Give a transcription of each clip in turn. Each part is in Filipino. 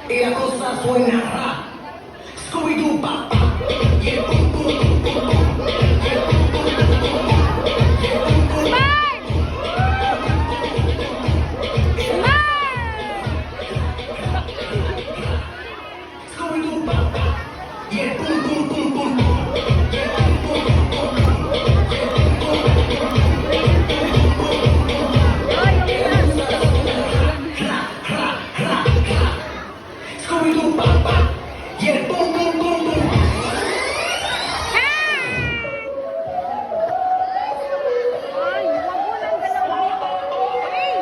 Y la cosa suena rap. Scooby-Doo, pa, pa. Yeah, boom, boom, boom, boom, boom. Yeah, boom, boom, boom, boom, boom. Yeah, boom, boom. Scooby-Doo, pa, pa. Yeah, boom, boom, boom, boom. Yeah, boom, boom, boom, boom. Yeah, boom, boom, boom, boom. Scooby-Doo, pa, pa. Yeah, boom, boom, boom, boom. Ay, wag mo nang galawin. Ay!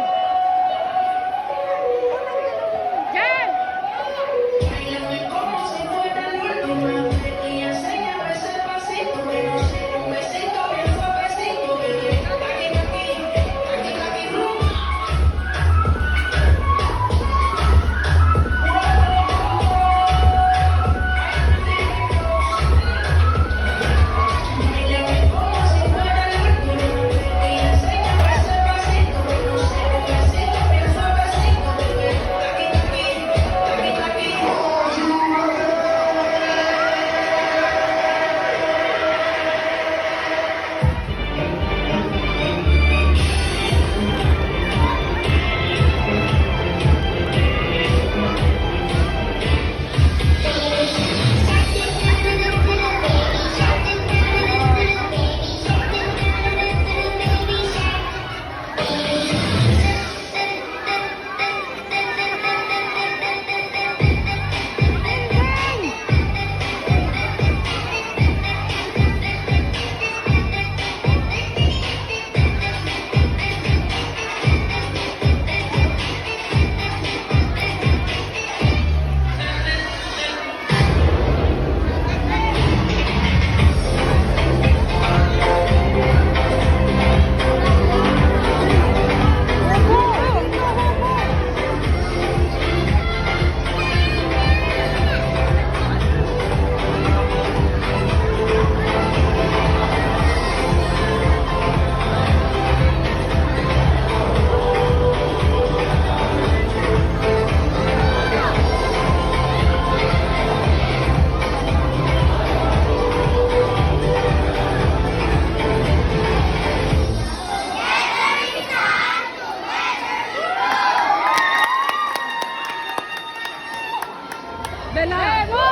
Diyan! Bailame como si fuera la última vez y enséñame ese pasito que no sé, un besito bien suavecito, bebé. Taqui, taqui, taqui, taqui, rumba. Bailame como si fuera la última vez y enséñame ese pasito que no sé, un besito bien suavecito, bebé. Taqui, taqui, taqui, taqui. Bella!